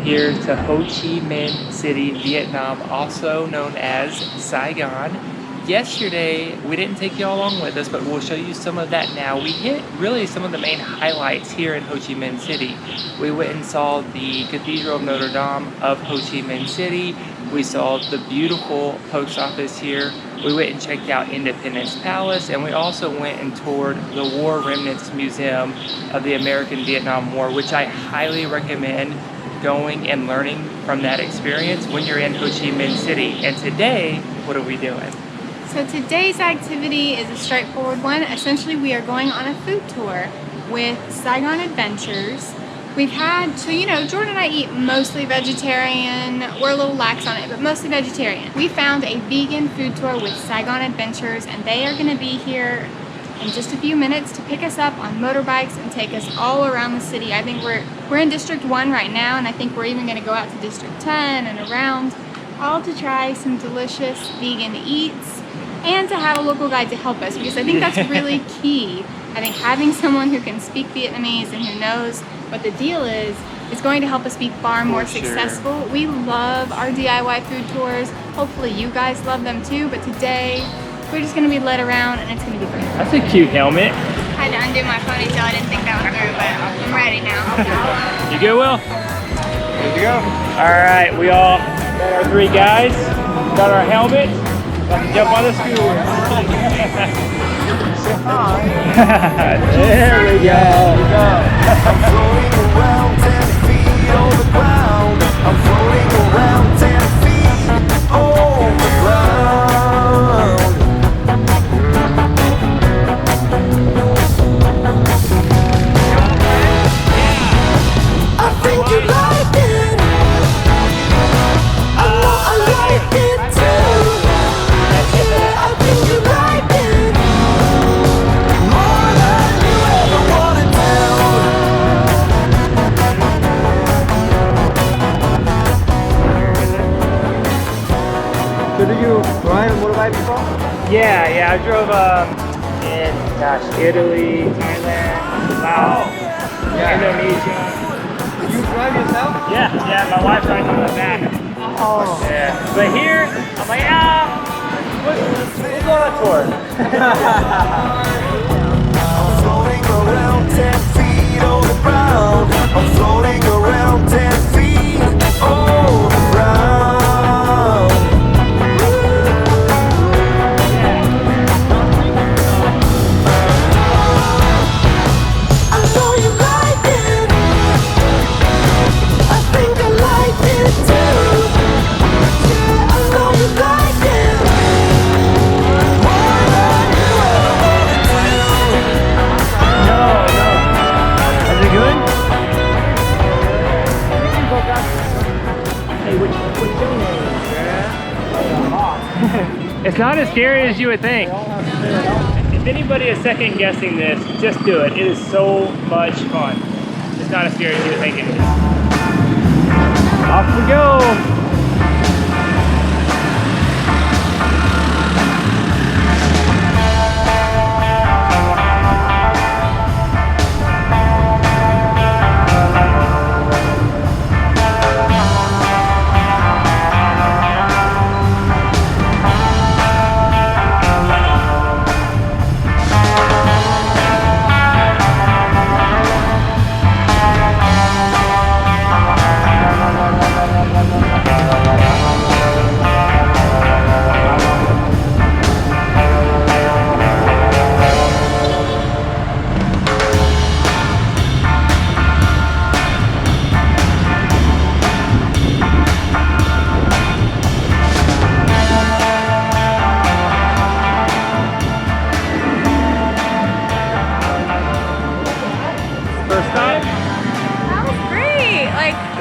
here to Ho Chi Minh City, Vietnam, also known as Saigon. Yesterday, we didn't take y'all along with us, but we'll show you some of that now. We hit really some of the main highlights here in Ho Chi Minh City. We went and saw the Cathedral of Notre Dame of Ho Chi Minh City. We saw the beautiful post office here. We went and checked out Independence Palace, and we also went and toured the War Remnants Museum of the American-Vietnam War, which I highly recommend going and learning from that experience when you're in Ho Chi Minh City. And today, what are we doing? So today's activity is a straightforward one. Essentially, we are going on a food tour with Saigon Adventures. We've had, so you know, Jordan and I eat mostly vegetarian. We're a little lax on it, but mostly vegetarian. We found a vegan food tour with Saigon Adventures, and they are gonna be here in just a few minutes to pick us up on motorbikes and take us all around the city. I think we're in District 1 right now, and I think we're even gonna go out to District 10 and around, all to try some delicious vegan eats and to have a local guide to help us, because I think that's really key. I think having someone who can speak Vietnamese and who knows what the deal is going to help us be far more successful. We love our DIY food tours. Hopefully you guys love them too, but today we're just gonna be led around and it's gonna be great. That's a cute helmet. I had to undo my ponytail. I didn't think that was through, but I'm ready now. You good, Will? Good to go. All right, we all got our 3 guys, got our helmets, about to jump on the scooter. There we go. I'm floating around 10 feet on the ground. I'm floating around 10 feet on the ground. I think you like it. I know I like it too. Yeah, I think you like it. More than you ever wanted to. So did you ride a motorbike before? Yeah, I drove in, Italy, Thailand, Laos, Indonesia. You drive yourself? Yeah, my wife's riding on the back. Oh. Yeah, but here, I'm like, we'll go on a tour. I'm floating around 10 feet on the ground. I'm floating around 10 feet on the ground. I know you like it. I think I like it too. Yeah, I know you like it. More than you ever wanted to. No. Is it good? Hey, what's your name? It's not as scary as you would think. If anybody is second guessing this, just do it. It is so much fun. It's not as scary as you would think it is. Off we go.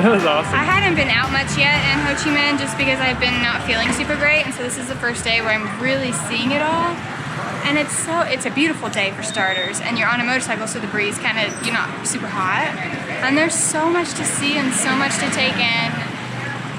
That was awesome. I hadn't been out much yet in Ho Chi Minh just because I've been not feeling super great, and so this is the first day where I'm really seeing it all. And it's a beautiful day for starters, and you're on a motorcycle, so the breeze you're not super hot. And there's so much to see and so much to take in.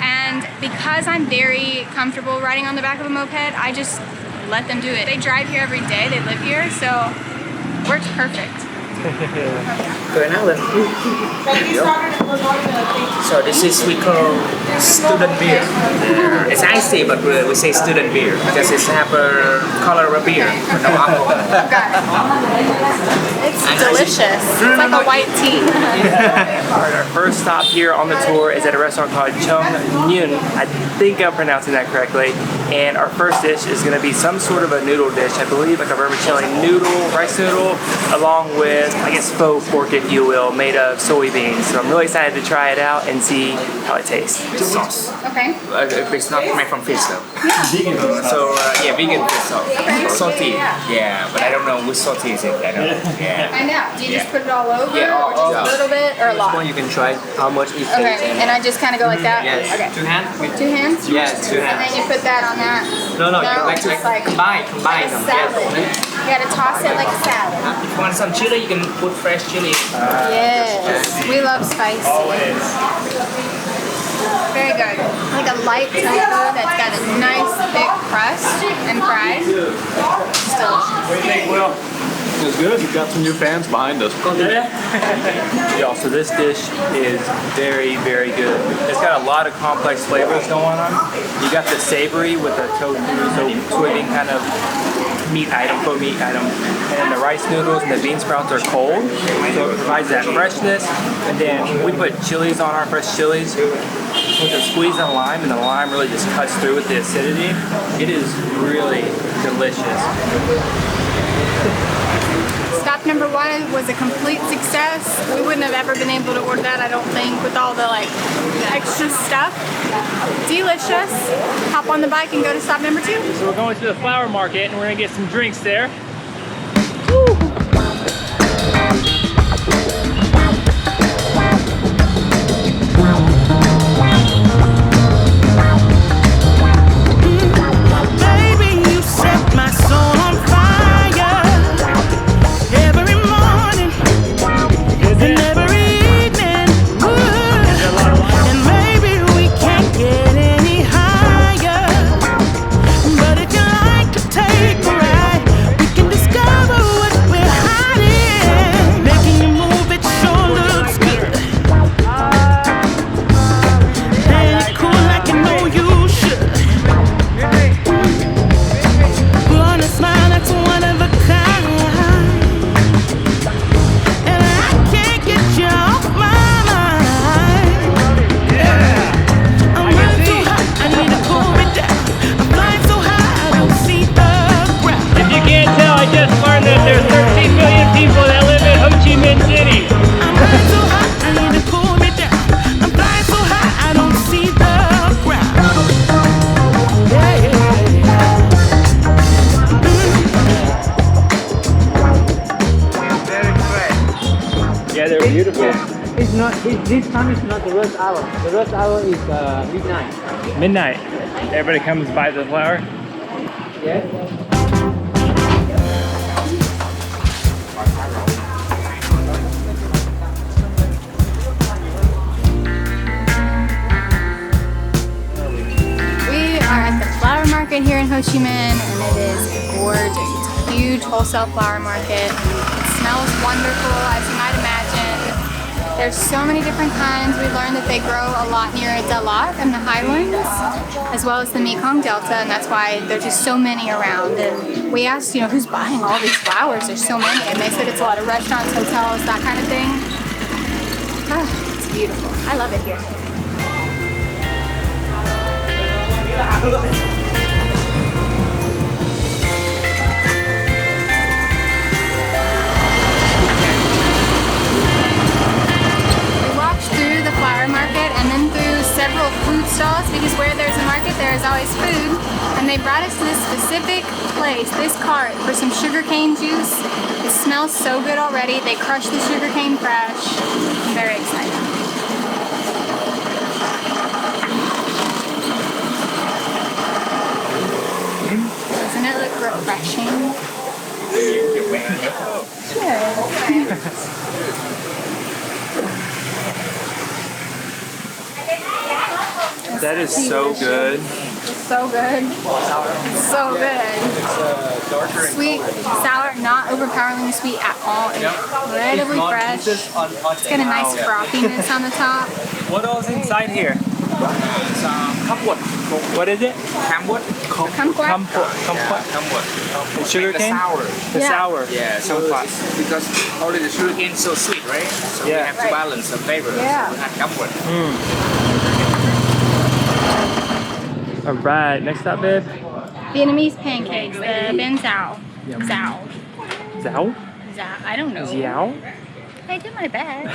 And because I'm very comfortable riding on the back of a moped, I just let them do it. They drive here every day, they live here, so it works perfect. Cười nắng lên. So this is we call student beer. It's icy, but we say student beer because it's have a color of a beer, but no alcohol. It's delicious. It's like a white tea. Alright, our first stop here on the tour is at a restaurant called Chung Nyun. I think I'm pronouncing that correctly. And our first dish is going to be some sort of a noodle dish. I believe like a vermicelli noodle, rice noodle, along with, I guess, faux pork, if you will, made of soybeans. So I'm really excited to try it out and see how it tastes. Sauce. Okay. It's not made from fish though. So yeah, vegan fish sauce. Salty. Yeah, but I don't know which salty is it. I don't know. Yeah. I know. Do you just put it all over, Yeah, or just a little bit, or a lot? One you can try how much it takes. Okay. And I just kind of go like that. Yes. Okay. Two hands. Two hands. Yes, two And then hands. you put that on that. No, it's just like Combine like a them. salad. Yes. You gotta toss it like a salad. If you want some chili, you can put fresh chili. Yes. We love spicy. Always. Very good. Like a light tofu that's got a nice thick crust and fried. It's delicious. What do you think, Will? It's good. You've got some new fans behind us. Y'all, so this dish is very, very good. It's got a lot of complex flavors going on. You got the savory with the tofu, so soybean kind of meat item, faux meat item. And then the rice noodles and the bean sprouts are cold, so it provides that freshness. And then we put chilies on our fresh chilies with a squeeze of lime, and the lime really just cuts through with the acidity. It is really delicious. Stop number one was a complete success. We wouldn't have ever been able to order that, I don't think, with all the like extra stuff. Delicious. Hop on the bike and go to stop number two. So we're going to the flower market and we're gonna get some drinks there. Baby, you set my soul on fire every morning and every evening. And maybe we can't get any higher, but if you like to take a ride, we can discover what we're hiding. Making you move, it sure looks good. Playing it cool like you know you should. On a smile that's one of a kind, and I can't get you off my mind. I'm running too hot, I need to cool me down. I'm flying so high, I don't see the ground. If you can't tell, I just learned that there's 13 million people that live in Ho Chi Minh City. I'm running too hot, I need to cool me down. I'm flying so high, I don't see the ground. Yeah, yeah, Yeah, they're beautiful. It's not. This time is not the rush hour. The rush hour is midnight. Midnight. Everybody comes by the flower. Yes. We are at the flower market here in Ho Chi Minh, and it is gorgeous. It's a huge wholesale flower market. It smells wonderful, as you might imagine. There's so many different kinds. We learned that they grow a lot near Dalat in the highlands, as well as the Mekong Delta, and that's why there's just so many around. And we asked, who's buying all these flowers? There's so many, and they said it's a lot of restaurants, hotels, that kind of thing. Ah, it's beautiful. I love it here. We walked through the flower market and then through several food stalls, because where there's a market there is always food, and they brought us to this specific place, this cart, for some sugarcane juice. It smells so good already. They crush the sugarcane fresh. I'm very excited. Doesn't it look refreshing? Sure. That is so good. So good. So good. Sweet, sour, not overpoweringly sweet at all. Incredibly fresh. It's got a nice frothiness on the top. What else inside here? Kumquat. What is it? Kumquat. Kumquat. The sugar cane? The Yeah. sour. Yeah, so because only the sugar cane is so sweet, right? So Yeah. we have to balance the flavor. Yeah. So we add kumquat. All right, next stop, babe. Vietnamese pancakes, the banh xào. Xào. Zhao? I don't know. Xiao? I did my best.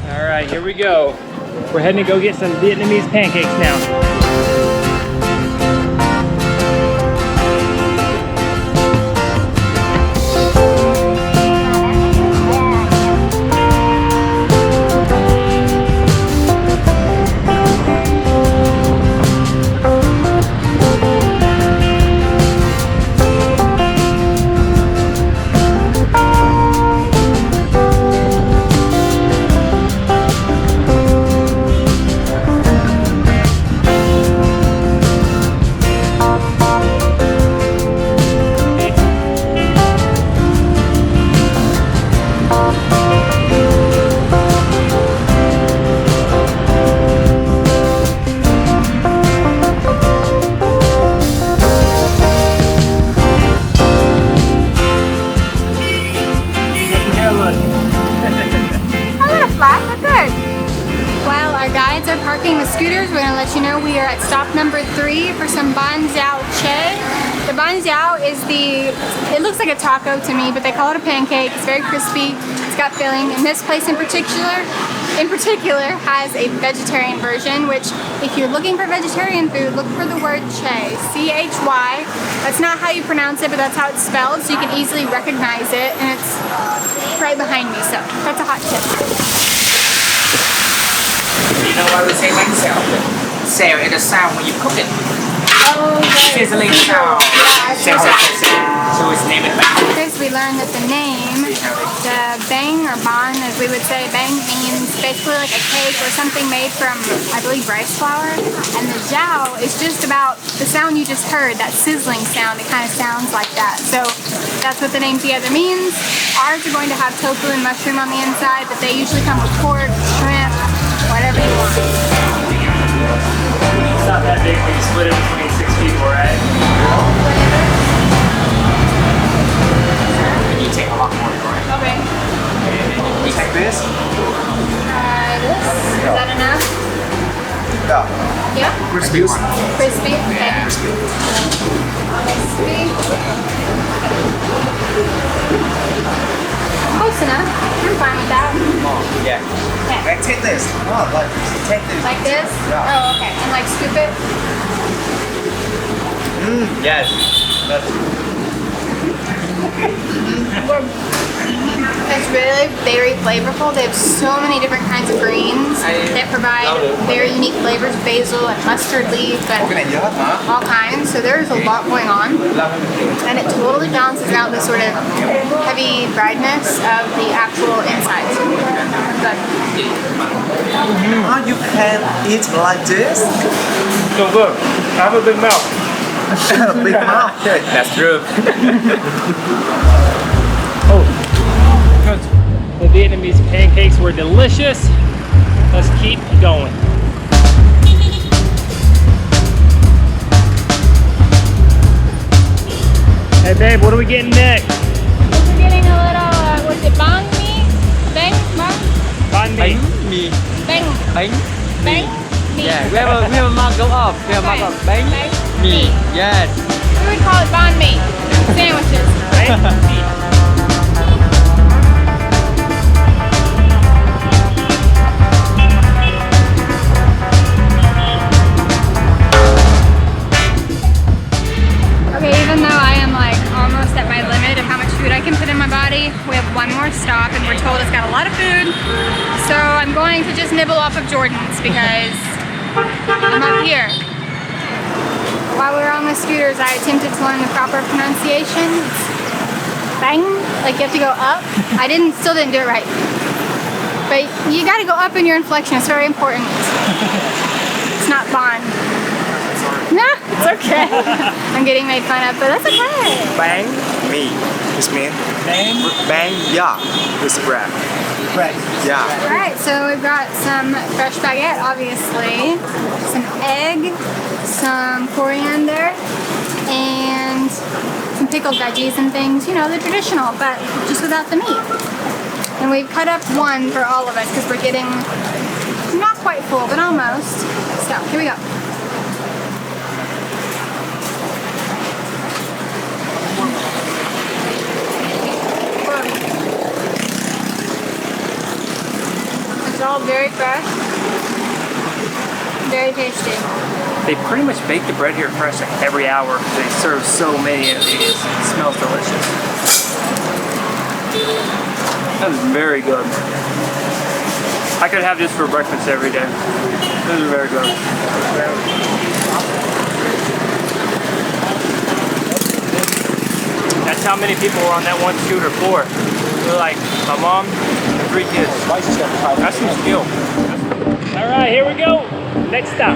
All right, here we go. We're heading to go get some Vietnamese pancakes now. Parking the scooters, we're gonna let you know we are at stop number 3 for some banh xào che. The banh xào is it looks like a taco to me, but they call it a pancake. It's very crispy, it's got filling, and this place in particular has a vegetarian version, which if you're looking for vegetarian food, look for the word che, C-H-Y. That's not how you pronounce it, but that's how it's spelled, so you can easily recognize it, and it's right behind me, so that's a hot tip. You know why we say banh xào? Xào is the sound when you cook it. Oh, Sizzling sound. Yeah, So it's named banh. Because we learned that the name, the banh or bahn, as we would say, banh means basically like a cake or something made from, I believe, rice flour. And the jiao is just about the sound you just heard, that sizzling sound. It kind of sounds like that. So that's what the name together means. Ours are going to have tofu and mushroom on the inside, but they usually come with pork, shrimp, whatever you want. It's not that big when you split it between 6 people, right? You take a lot more, right? Okay. You take this? This? Is that enough? Yeah. Yeah? Crispy one. Crispy? Okay. Crispy. Close enough. I'm fine with that. Yeah. Okay. Like take this. Oh, like take this. Like this? Yeah. Oh, okay. And like scoop it? Yes. That's It's really very flavorful. They have so many different kinds of greens that provide very unique flavors, basil and mustard leaf and all kinds. So there's a lot going on. And it totally balances out the sort of heavy friedness of the actual insides. But You can eat like this. So look, I have a big mouth. Big mouth. That's true. Oh, the Vietnamese pancakes were delicious. Let's keep going. Hey babe, what are we getting next? we're getting a little, what's it, banh mi? Banh? Banh mi. Me. Banh. Bánh. Banh? Mi. Yeah, we have a markup of. We have a markup. Bánh. Me. Yes. We would call it banh mi. Sandwiches. Okay, even though I am like almost at my limit of how much food I can put in my body, we have one more stop and we're told it's got a lot of food. So I'm going to just nibble off of Jordan's because I'm up here. While we were on the scooters, I attempted to learn the proper pronunciation. It's bang, like you have to go up. Still didn't do it right. But you gotta go up in your inflection, it's very important. It's not bahn. No, it's okay. I'm getting made fun of, but that's okay. Bang, me. This mean? Bang? Bang, yeah. This bread. Right. Yeah. Alright, so we've got some fresh baguette, obviously, some egg, some coriander, and some pickled veggies and things, you know, the traditional, but just without the meat. And we've cut up one for all of us because we're getting not quite full, but almost. So, here we go. It's all very fresh, very tasty. They pretty much bake the bread here fresh like every hour because they serve so many of these. It smells delicious. That is very good. I could have this for breakfast every day. This is very good. That's how many people were on that one scooter for. They're like, my mom, 3 kids. That's some skill. All right, here we go. Next stop.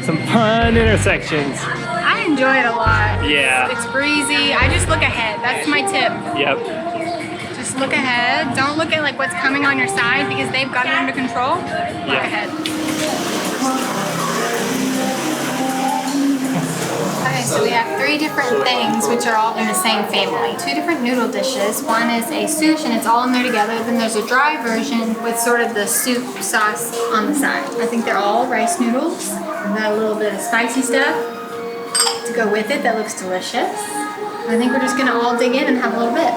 Some fun intersections. I enjoy it a lot. Yeah. It's breezy. I just look ahead. That's my tip. Yep. Just look ahead. Don't look at like what's coming on your side because they've got it under control. Look ahead. Okay, so we have 3 different things which are all in the same family. 2 different noodle dishes. One is a sushi and it's all in there together. Then there's a dry version with sort of the soup sauce on the side. I think they're all rice noodles. We've got a little bit of spicy stuff to go with it that looks delicious. I think we're just gonna all dig in and have a little bit.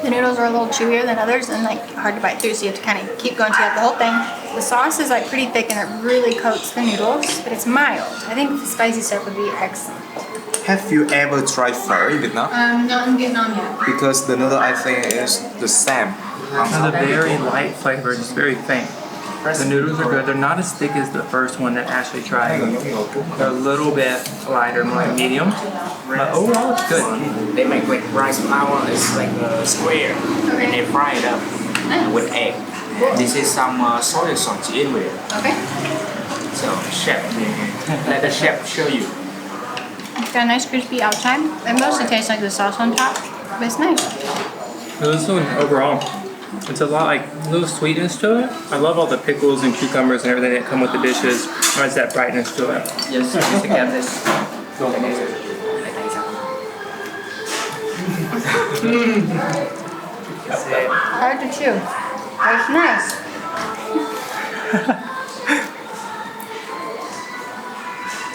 The noodles are a little chewier than others and like hard to bite through, so you have to kind of keep going till you have the whole thing. The sauce is like pretty thick and it really coats the noodles, but it's mild. I think the spicy stuff would be excellent. Have you ever tried pho in Vietnam? Not in Vietnam yet. Because the noodle I think is the same. It's a very light flavor, just very faint. The noodles are good. They're not as thick as the first one that Ashley tried. They're a little bit lighter, more like medium. But overall, it's good. They make like rice flour. It's like a square, and they fry it up with egg. This is some soy sauce in with it. Okay. So chef, let the chef show you. It's got a nice crispy outside. It mostly tastes like the sauce on top, but it's nice. This one overall, it's a lot like a little sweetness to it. I love all the pickles and cucumbers and everything that come with the dishes. It adds that brightness to it. Yes, just to get this. Hard to chew. That's nice.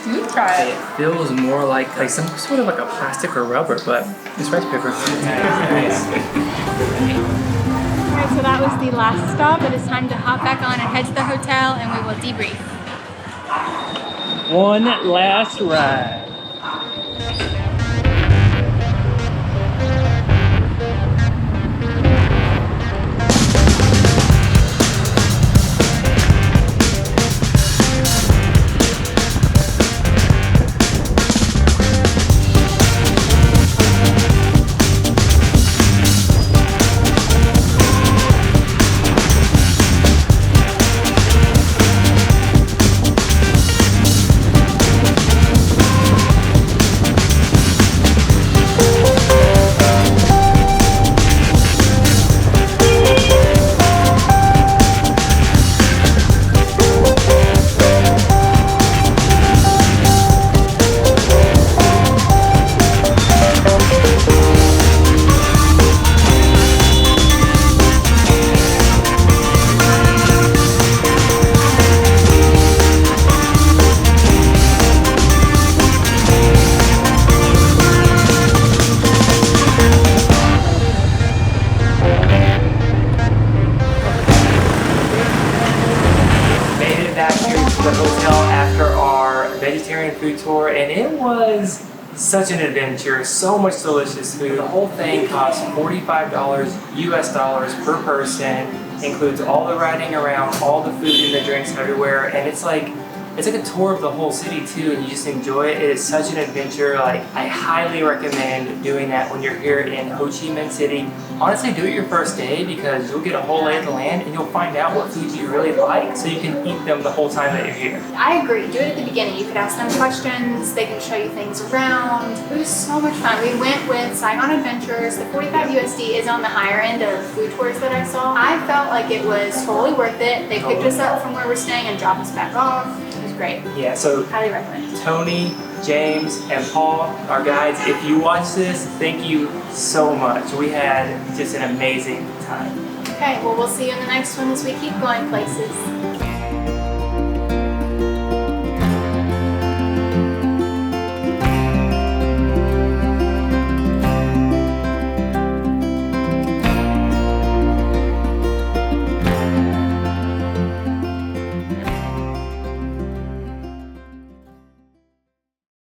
You try it. It feels more like some sort of like a plastic or rubber, but it's rice paper. Nice. Alright, so that was the last stop. It is time to hop back on and head to the hotel and we will debrief. One last ride. food tour, and it was such an adventure. So much delicious food. The whole thing cost $45 US dollars per person. Includes all the riding around, all the food and the drinks everywhere, and it's like a tour of the whole city too, and you just enjoy it. It is such an adventure. Like, I highly recommend doing that when you're here in Ho Chi Minh City. Honestly, do it your first day because you'll get a whole lay of the land and you'll find out what foods you really like, so you can eat them the whole time that you're here. I agree. Do it at the beginning. You could ask them questions. They can show you things around. It was so much fun. We went with Saigon Adventures. The 45 USD is on the higher end of food tours that I saw. I felt like it was totally worth it. They picked us up from where we're staying and dropped us back off. Great. Yeah, so highly recommend. Tony, James, and Paul, our guides, if you watch this, thank you so much. We had just an amazing time. Okay, well, we'll see you in the next one as we keep going places.